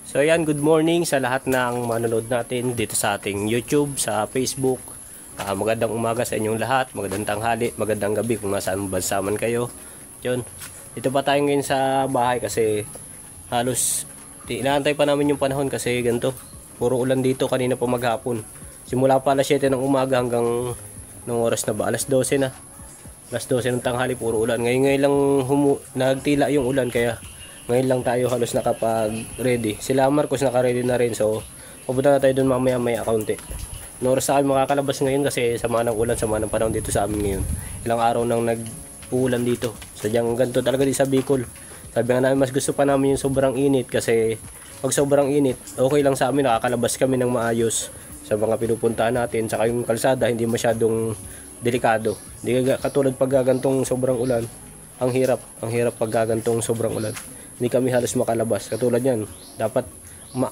So ayan, good morning sa lahat ng manonood natin dito sa ating YouTube, sa Facebook. Magandang umaga sa inyong lahat, magandang tanghali, magandang gabi kung nasaan bansa man kayo. Yun, dito pa tayo ngayon sa bahay kasi halos inaantay pa namin yung panahon kasi ganito. Puro ulan dito kanina pa maghapon. Simula pa alas 7 ng umaga hanggang nung oras na ba? Alas 12 na. Alas 12 ng tanghali, puro ulan. Ngayon lang nagtila yung ulan kaya ngayon lang tayo halos nakapag-ready. Sila Marcos naka-ready na rin. So, pupunta na tayo dun mamaya-maya kaunti. No oras na kami makakalabas ngayon kasi sama ng ulan, sama ng panahon dito sa amin ngayon. Ilang araw nang nag-uulan dito. Sadyang ganito talaga din sa Bicol. Sabi nga namin mas gusto pa namin yung sobrang init kasi pag sobrang init, okay lang sa amin. Nakakalabas kami ng maayos sa mga pinupuntahan natin. Saka yung kalsada hindi masyadong delikado. Hindi katulad pag gagantong sobrang ulan. Ang hirap pag gagantong sobrang ulan. Hindi kami halos makalabas. Katulad yan, dapat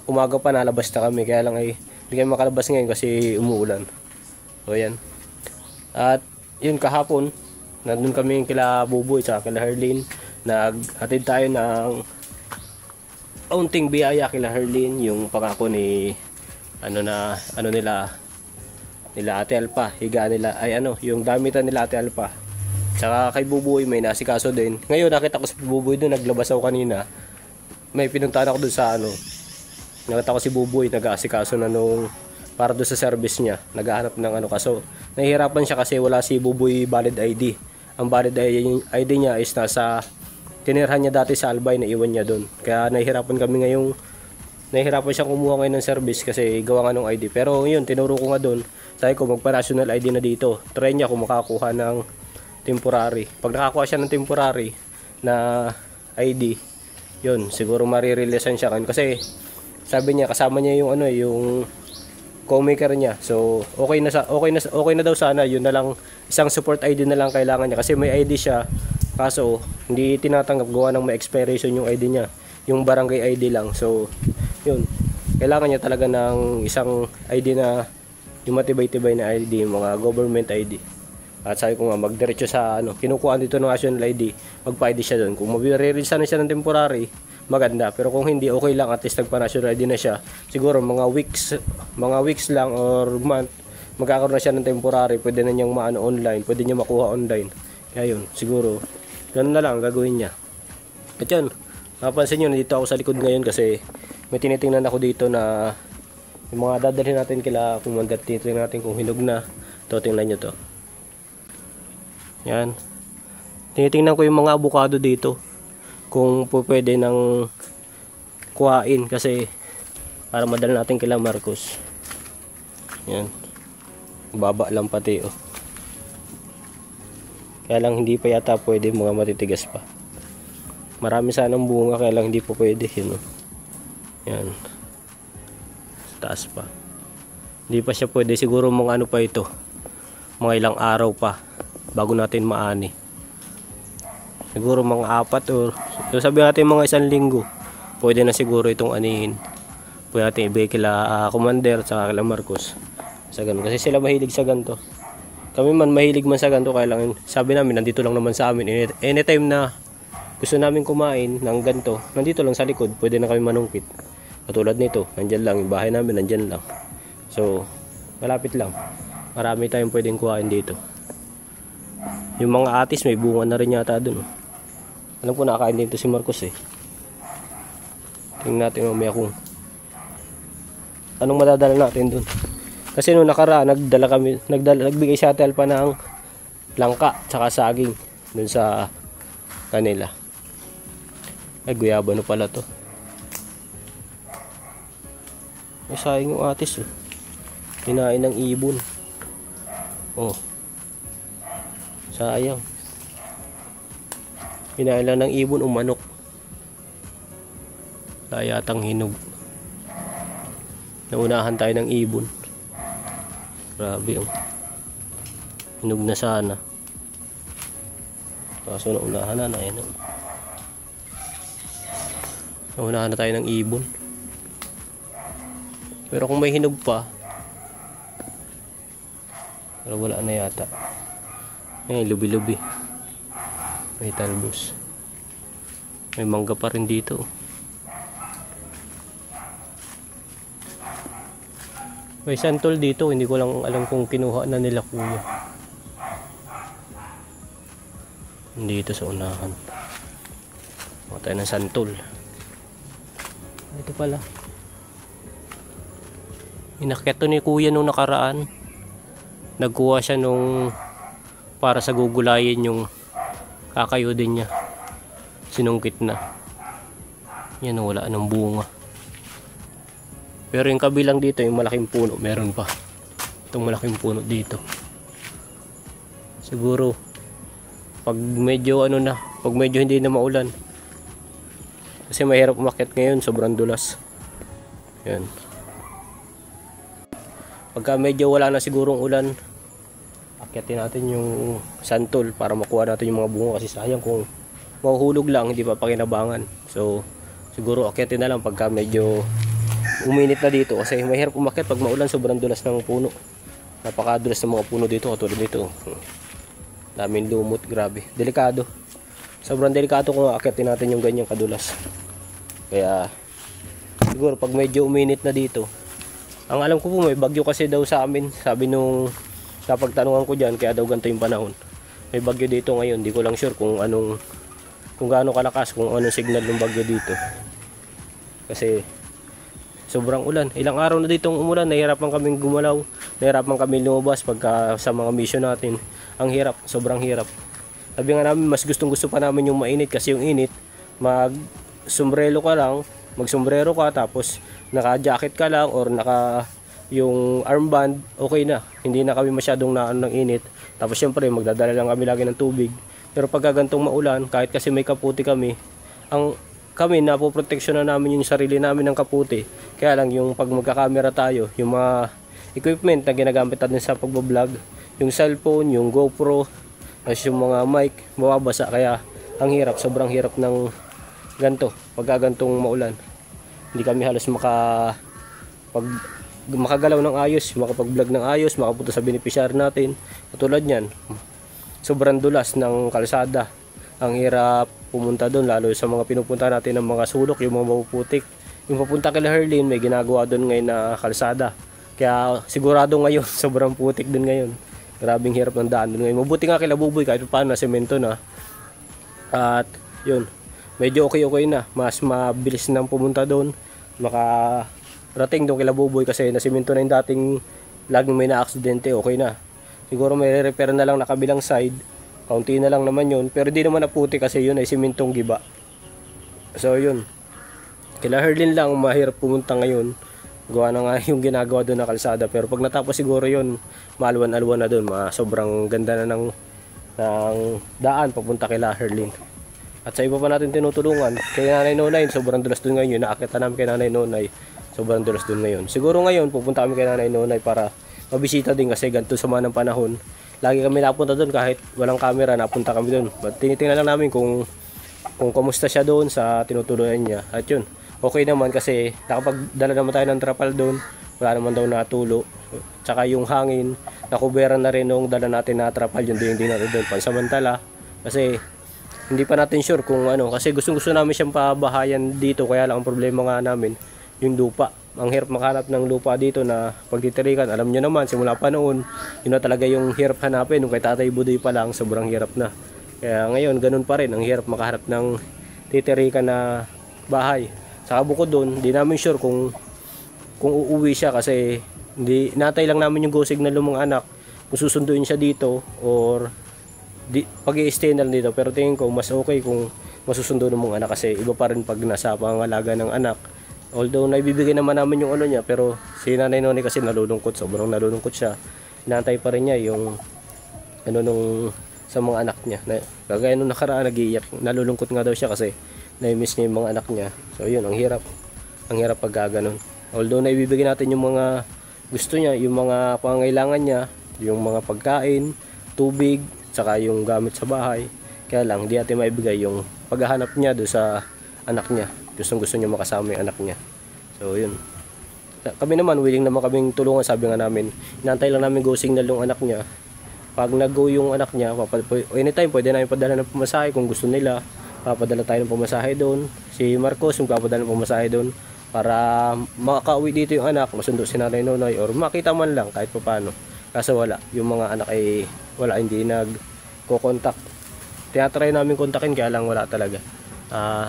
umaga pa nalabas na kami. Kaya lang ay hindi kami makalabas ngayon kasi umuulan. So yan. At yun kahapon, nandun kami kila Buboy at kila Herlin. Naghatid tayo ng kaunting biyaya kila Herlin. Yung pangako ni nila Ate Alpa. Higa nila ay yung damitan nila Ate Alpa. Saka kay Buboy may nasikaso din. Ngayon nakita ko si Buboy doon, naglabas ako kanina. May pinuntahan ako doon sa nakita ko si Buboy nag-aasikaso na nung para doon sa service niya. Naghahanap ng kaso. Nahihirapan siya kasi wala si Buboy valid ID. Ang valid ID niya is nasa tinirhan niya dati sa Albay na iwan niya doon. Kaya nahihirapan siya kumuha ngayon ng service kasi gawa nga ng ID. Pero yun, tinuro ko nga doon. Sabi ko magpa-national ID na dito. Try niya kung makakuha ng temporary. Pag nakakuha siya ng temporary na ID, yun, siguro marireleasan siya kasi sabi niya kasama niya yung yung co-maker niya. So, okay na daw sana, yun na lang isang support ID na lang kailangan niya kasi may ID siya. Kaso hindi tinatanggap gawa ng may expiration yung ID niya. Yung barangay ID lang. So, yun. Kailangan niya talaga ng isang ID na yung matibay-tibay na ID, mga government ID. At sabi ko nga magdiretso sa kinukuha dito ng national ID, magpa-ID siya doon. Kung mabire-release na siya ng temporary, maganda. Pero kung hindi, okay lang, at least nagpa-national ID na siya. Siguro mga weeks lang or month, magkakaroon na siya ng temporary, pwede na niyang online, pwede niya makuha online. Kaya yun, siguro ganun na lang gagawin niya. At yun, napansin niyo nandito ako sa likod ngayon kasi may tinitingnan ako dito na yung mga dadalhin natin kila Kumandat. Tinitingnan natin kung hinog na. Ito, tingnan nyo to. Yan. Tinitingnan ko yung mga avocado dito. Kung pwede nang kuhain kasi para madala natin kila Marcos. Yan. Baba lang pati Kaya lang hindi pa yata pwede, mga matitigas pa. Marami sanang bunga kaya lang hindi pa pwede. Yan. Sa taas pa. Hindi pa siya pwede. Siguro mga pa ito. Mga ilang araw pa bago natin maani. Siguro mga 4 or sabihin natin mga 1 linggo. Pwede na siguro itong anihin. Pwede natin ibigay kila Commander at saka kila Marcos. Sa ganun. Kasi sila mahilig sa ganito. Kami man mahilig man sa ganito. Kaya lang sabi namin nandito lang naman sa amin. Anytime na gusto namin kumain ng ganito, nandito lang sa likod. Pwede na kami manungkit. Katulad nito. Nandyan lang. Yung bahay namin nandyan lang. So malapit lang. Marami tayong pwedeng kuhain dito. Yung mga atis may bunga na rin yata dun. Alam ko nakakain dito si Marcos Tingnan natin mamaya kung anong madadala natin dun. Kasi nung nakaraan nagbigay si Ate Alpa ng langka tsaka saging dun sa kanila. Ay guyabano pala to. May sayang yung atis Hinain ng ibon. Sayang. Hinain lang ng ibon o manok. Yatang hinog. Naunahan tayo ng ibon. Grabe hinog na sana. Kaso naunahan na Naunahan na tayo ng ibon. Pero kung may hinog pa, pero wala na yata. Lubi-lubi. May talbos. May mangga pa rin dito. May santol dito, hindi ko lang alam kung kinuha na nila kuya. Dito sa unahan. Matay ng santol. Ito pala. Inakyat to ni kuya nung nakaraan. Nagkuha siya nung para sa gugulayin yung kakayo din niya. Sinungkit na. Yan, wala ng bunga. Pero yung kabilang dito, yung malaking puno, meron pa. Itong malaking puno dito. Siguro, pag medyo pag medyo hindi na maulan. Kasi mahirap umakyat ngayon, sobrang dulas. Yan. Pagka medyo wala na sigurong ulan, akyatin natin yung santol para makuha natin yung mga bunga. Kasi sayang kung mahuhulog lang, hindi pa pakinabangan. So, siguro akyatin na lang pagka medyo uminit na dito kasi mahirap umakyat pag maulan, sobrang dulas ng puno. Napakadulas ng mga puno dito katulad dito. Daming lumot, grabe. Delikado. Sobrang delikado kung akyatin natin yung ganyang kadulas. Kaya siguro pag medyo uminit na dito. Ang alam ko po may bagyo kasi daw sa amin. Sabi nung napagtanungan ko diyan, kaya daw ganito yung panahon. May bagyo dito ngayon. Di ko lang sure kung gaano kalakas, kung anong signal ng bagyo dito. Kasi sobrang ulan. Ilang araw na ditong umulan, nahihirapan kaming gumalaw, nahihirapan kaming lumabas pagka sa mga mission natin. Ang hirap, sobrang hirap. Sabi nga namin, mas gusto pa namin yung mainit kasi yung init, mag-sombrero ka lang, mag-sombrero ka tapos naka-jacket ka lang or yung armband, okay na. Hindi na kami masyadong naano ng init. Tapos syempre, magdadala lang kami lagi ng tubig. Pero pagka gantong maulan, kahit kasi may kaputi kami, kami napoproteksyon na namin yung sarili namin ng kaputi. Kaya lang yung pag magkakamera tayo, yung mga equipment na ginagamit natin sa pagbablog, yung cellphone, yung GoPro, as yung mga mic, mababasa. Kaya ang hirap, sobrang hirap ng ganto pagka gantong maulan. Hindi kami halos makagalaw ng ayos, makapag-vlog ng ayos, makapunta sa beneficiary natin. Katulad niyan, sobrang dulas ng kalsada. Ang hirap pumunta doon, lalo sa mga pinupunta natin ng mga sulok, yung mga mapuputik. Yung papunta kay Herlin, may ginagawa doon ngayon na kalsada. Kaya sigurado ngayon, sobrang putik din ngayon. Grabing hirap ng daan doon ngayon. Mabuti nga kila Buboy, kahit paano na semento na. At yun, medyo okay na. Mas mabilis nang pumunta doon. Makarating doon kila Buboy kasi na semento na yung dating laging may na-aksidente, okay na. Siguro may repair na lang na kabilang side. Kaunti na lang naman yun, pero di naman naputi kasi yun ay simentong giba. So yun, kila Herlin lang mahirap pumunta ngayon. Gawa na nga yung ginagawa doon na kalsada, pero pag natapos siguro yun, maalwan-alwan na doon. Sobrang ganda na ng daan papunta kila Herlin. At sa iba pa natin tinutulungan, kay Nanay Nonay, sobrang dulas doon ngayon. Yung nakakita namin kay Nanay Nonay, sobrang dulas doon ngayon. Siguro ngayon pupunta kami kay Nanay Nonay para mabisita din kasi ganito sama ng panahon. Lagi kami napunta doon kahit walang camera, napunta kami doon. But tinitingnan lang namin kung kumusta siya doon sa tinutuluyan niya. At yun, okay naman kasi nakapagdala naman tayo ng trapal doon. Wala naman daw natulo. Tsaka yung hangin, nakuberan na rin nung dala natin na trapal. Yun din natin doon pansamantala. Kasi hindi pa natin sure kung kasi gusto namin siyang pabahayan dito. Kaya lang ang problema nga namin, yung lupa. Ang hirap makahanap ng lupa dito na pagtitirikan. Alam nyo naman, simula pa noon, yun na talaga yung hirap hanapin. Nung kay Tatay Budoy pa lang, sobrang hirap na. Kaya ngayon, ganun pa rin. Ang hirap makahanap ng titirikan na bahay. Saka bukod doon, di namin sure kung uuwi siya kasi natay lang namin yung go signal ng mga anak. Kung susunduin siya dito or pag-i-stay na lang dito. Pero tingin ko, mas okay kung masusundo ng mga anak kasi iba pa rin pag nasa pangangalaga ng anak. Although naibibigay naman namin yung niya, pero si Nanay Nonay kasi nalulungkot, sobrang nalulungkot siya. Inaantay pa rin niya yung sa mga anak niya. Kagaya nung nakaraan nag-iiyak, nalulungkot nga daw siya kasi na-miss niya yung mga anak niya. So yun, ang hirap pag gano'n. Although naibibigay natin yung mga gusto niya, yung mga pangangailangan niya, yung mga pagkain, tubig, saka yung gamit sa bahay. Kaya lang, di natin maibigay yung paghahanap niya doon sa anak niya. Gusto niya makasama yung anak niya. So yun, kami naman willing naman kaming tulungan. Sabi nga namin, inantay lang namin go signal yung anak niya. Pag nag-go yung anak niya, anytime pwede namin padala ng pamasahe kung gusto nila. Papadala tayo ng pamasahe doon. Si Marcos yung papadala ng pamasahe doon. para makauwi dito yung anak, masundo si Nanay Nonoy or makita man lang kahit paano. Kaso wala, yung mga anak ay wala, hindi nagko-contact. Tinatry namin kontakin kaya lang wala talaga.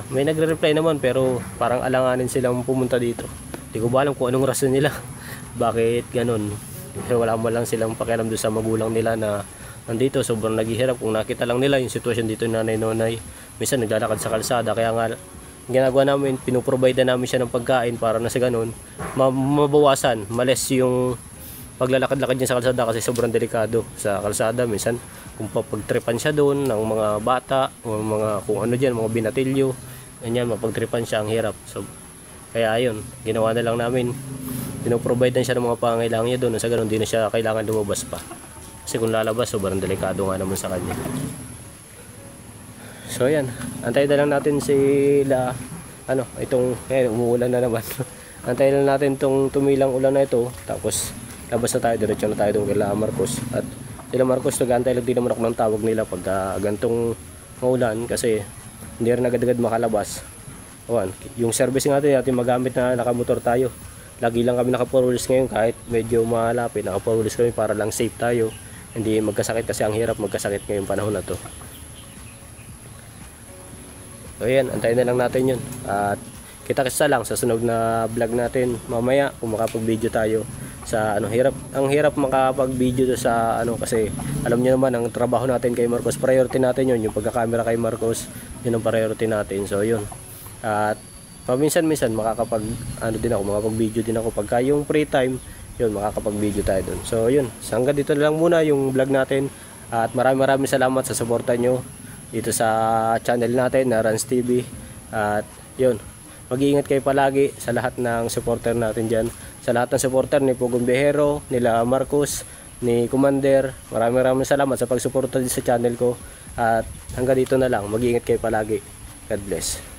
May nagre-reply naman pero parang alanganin silang pumunta dito. Hindi ko ba alam kung anong rason nila. Bakit ganun? Kasi wala mo lang silang pakialam doon sa magulang nila na nandito, sobrang naghihirap. Kung nakita lang nila yung sitwasyon dito ni Nanay Nonoy, minsan naglalakad sa kalsada, kaya nga ginagawa namin, pinuprovide na namin siya ng pagkain para na sa ganun mabawasan, males yung paglalakad-lakad niya sa kalsada kasi sobrang delikado sa kalsada. Minsan kung papagtripan siya doon ng mga bata o mga kung ano dyan, mga binatilyo, ganyan, mapagtripan siya, ang hirap. So kaya ayun, ginawa na lang namin, pinuprovide na siya ng mga pangangailangan niya doon, sa ganun di na siya kailangan lumabas pa kasi kung lalabas sobrang delikado nga naman sa kanya. So ayan, antayin na lang natin sila, itong, umuulan na naman. Antayin lang natin itong tumilang ulan na ito, tapos labas na tayo, diretso na tayo doon kay Marcos. At sila Marcos, nag-antay lang din naman ako ng tawag nila pagka gantong maulan, kasi hindi rin agad-agad makalabas. Ayan, yung service natin magamit na nakamotor tayo. Lagi lang kami nakapurulis ngayon kahit medyo malapit, nakapurulis kami para lang safe tayo, hindi magkasakit kasi ang hirap magkasakit ngayong panahon na to. So yan, antayin na lang natin yun. At kita-kita lang sa sunod na vlog natin mamaya kung makapag-video tayo sa ang hirap makapag-video do sa kasi alam niyo naman ang trabaho natin kay Marcos, priority natin yun, yung pagka-camera kay Marcos, yun ang priority natin. So yun. At paminsan-minsan din ako, makapag-video din ako pagka yung free time, yun, makakapag-video tayo dun. So yun, hanggang dito na lang muna yung vlog natin. At maraming salamat sa suporta nyo dito sa channel natin na Rans TV. At yun, mag-iingat kayo palagi sa lahat ng supporter natin dyan, sa lahat ng supporter ni Pugong Behero, nila Marcos, ni Commander. Maraming salamat sa pagsuporta sa channel ko. At hanggang dito na lang, mag-iingat kayo palagi. God bless.